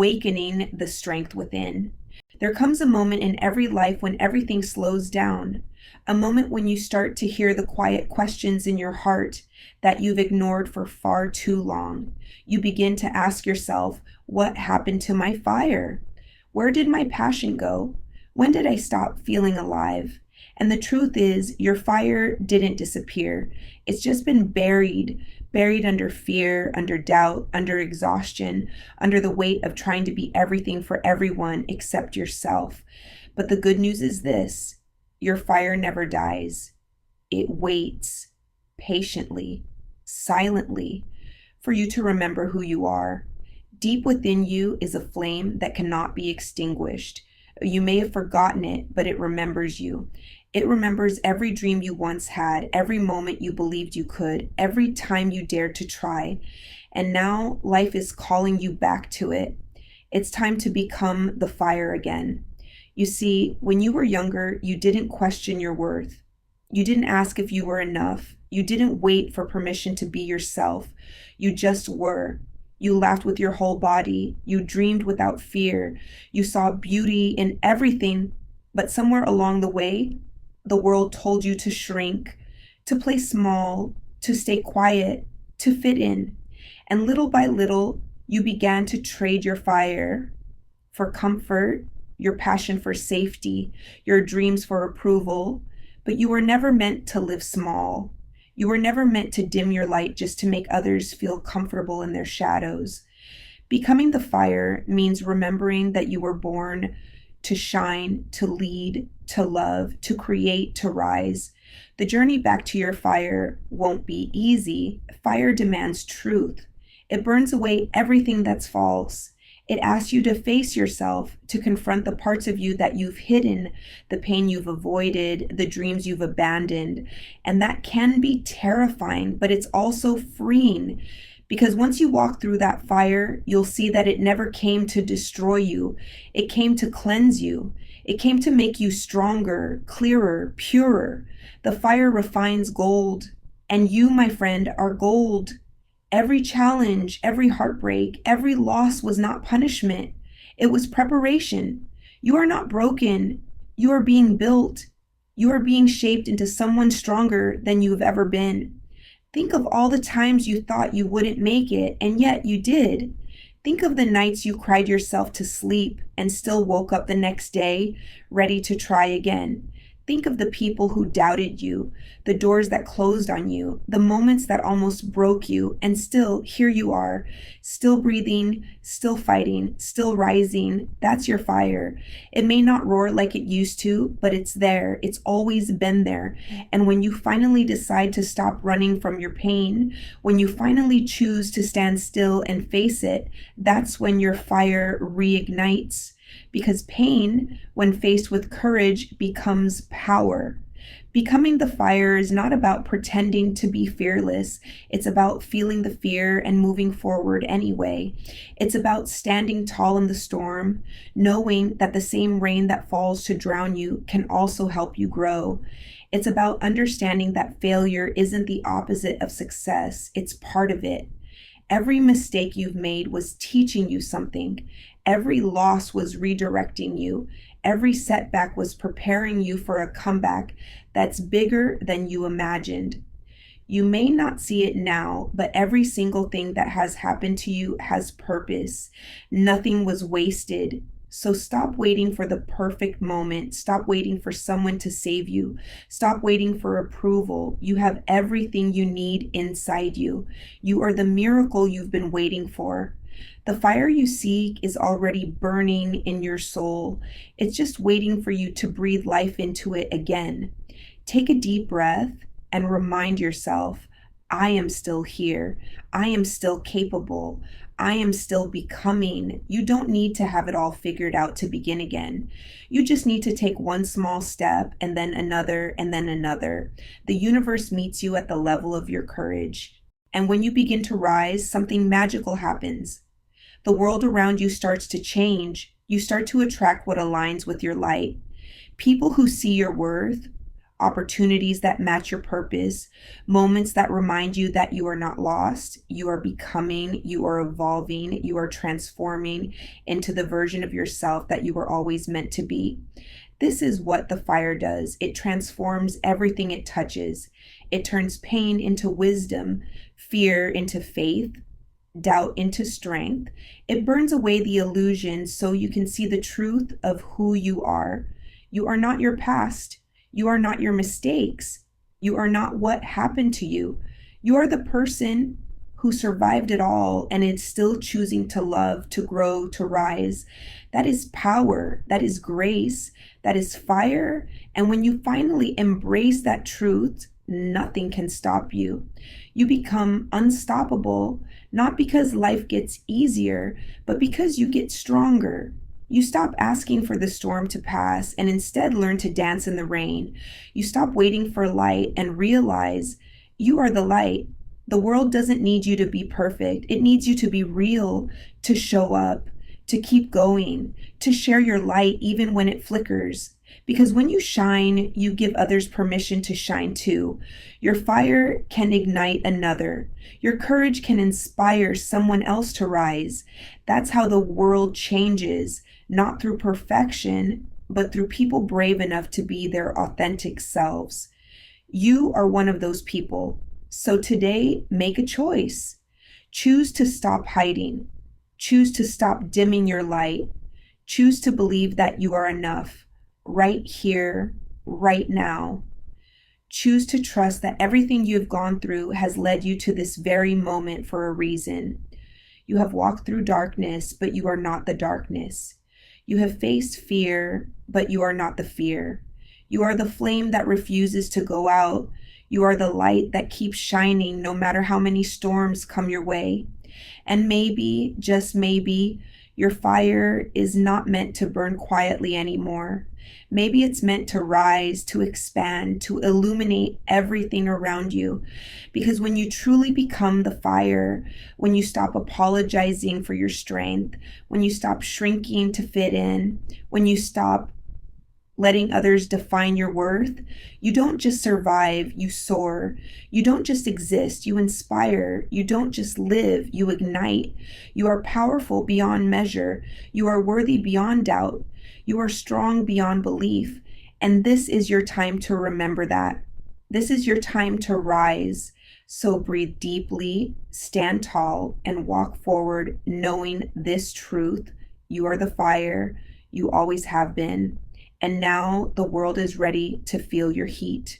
awakening the strength within. There comes a moment in every life when everything slows down, a moment when you start to hear the quiet questions in your heart that you've ignored for far too long. You begin to ask yourself, what happened to my fire? Where did my passion go? When did I stop feeling alive? And the truth is, your fire didn't disappear. It's just been buried under fear, under doubt, under exhaustion, under the weight of trying to be everything for everyone except yourself. But the good news is this: your fire never dies. It waits patiently, silently, for you to remember who you are. Deep within you is a flame that cannot be extinguished. You may have forgotten it, but it remembers you. It remembers every dream you once had, every moment you believed you could, every time you dared to try. And now life is calling you back to it. It's time to become the fire again. You see, when you were younger, you didn't question your worth. You didn't ask if you were enough. You didn't wait for permission to be yourself. You just were. You laughed with your whole body. You dreamed without fear. You saw beauty in everything, but somewhere along the way, the world told you to shrink, to play small, to stay quiet, to fit in. And little by little, you began to trade your fire for comfort, your passion for safety, your dreams for approval. But you were never meant to live small. You were never meant to dim your light just to make others feel comfortable in their shadows. Becoming the fire means remembering that you were born to shine, to lead, to love, to create, to rise. The journey back to your fire won't be easy. Fire demands truth. It burns away everything that's false. It asks you to face yourself, to confront the parts of you that you've hidden, the pain you've avoided, the dreams you've abandoned. And that can be terrifying, but it's also freeing. Because once you walk through that fire, you'll see that it never came to destroy you. It came to cleanse you. It came to make you stronger, clearer, purer. The fire refines gold. And you, my friend, are gold. Every challenge, every heartbreak, every loss was not punishment. It was preparation. You are not broken. You are being built. You are being shaped into someone stronger than you've ever been. Think of all the times you thought you wouldn't make it, and yet you did. Think of the nights you cried yourself to sleep and still woke up the next day, ready to try again. Think of the people who doubted you, the doors that closed on you, the moments that almost broke you, and still, here you are, still breathing, still fighting, still rising. That's your fire. It may not roar like it used to, but it's there. It's always been there. And when you finally decide to stop running from your pain, when you finally choose to stand still and face it, that's when your fire reignites. Because pain, when faced with courage, becomes power. Becoming the fire is not about pretending to be fearless. It's about feeling the fear and moving forward anyway. It's about standing tall in the storm, knowing that the same rain that falls to drown you can also help you grow. It's about understanding that failure isn't the opposite of success. It's part of it. Every mistake you've made was teaching you something. Every loss was redirecting you. Every setback was preparing you for a comeback that's bigger than you imagined. You may not see it now, but every single thing that has happened to you has purpose. Nothing was wasted. So stop waiting for the perfect moment. Stop waiting for someone to save you. Stop waiting for approval. You have everything you need inside you. You are the miracle you've been waiting for. The fire you seek is already burning in your soul. It's just waiting for you to breathe life into it again. Take a deep breath and remind yourself, I am still here. I am still capable. I am still becoming. You don't need to have it all figured out to begin again. You just need to take one small step and then another and then another. The universe meets you at the level of your courage. And when you begin to rise, something magical happens. The world around you starts to change. You start to attract what aligns with your light. People who see your worth opportunities that match your purpose, moments that remind you that you are not lost, you are becoming, you are evolving, you are transforming into the version of yourself that you were always meant to be. This is what the fire does. It transforms everything it touches. It turns pain into wisdom, fear into faith, doubt into strength. It burns away the illusion so you can see the truth of who you are. You are not your past. You are not your mistakes. You are not what happened to you. You are the person who survived it all and is still choosing to love, to grow, to rise. That is power. That is grace. That is fire. And when you finally embrace that truth, nothing can stop you. You become unstoppable, not because life gets easier, but because you get stronger. You stop asking for the storm to pass and instead learn to dance in the rain. You stop waiting for light and realize you are the light. The world doesn't need you to be perfect. It needs you to be real, to show up, to keep going, to share your light even when it flickers. Because when you shine, you give others permission to shine too. Your fire can ignite another. Your courage can inspire someone else to rise. That's how the world changes, not through perfection, but through people brave enough to be their authentic selves. You are one of those people. So today, make a choice. Choose to stop hiding. Choose to stop dimming your light. Choose to believe that you are enough, right here, right now. Choose to trust that everything you've gone through has led you to this very moment for a reason. You have walked through darkness, but you are not the darkness. You have faced fear, but you are not the fear. You are the flame that refuses to go out. You are the light that keeps shining no matter how many storms come your way. And maybe, just maybe, your fire is not meant to burn quietly anymore. Maybe it's meant to rise, to expand, to illuminate everything around you. Because when you truly become the fire, when you stop apologizing for your strength, when you stop shrinking to fit in, when you stop letting others define your worth, you don't just survive, you soar. You don't just exist, you inspire. You don't just live, you ignite. You are powerful beyond measure. You are worthy beyond doubt. You are strong beyond belief. And this is your time to remember that. This is your time to rise. So breathe deeply, stand tall, and walk forward knowing this truth. You are the fire. You always have been. And now the world is ready to feel your heat.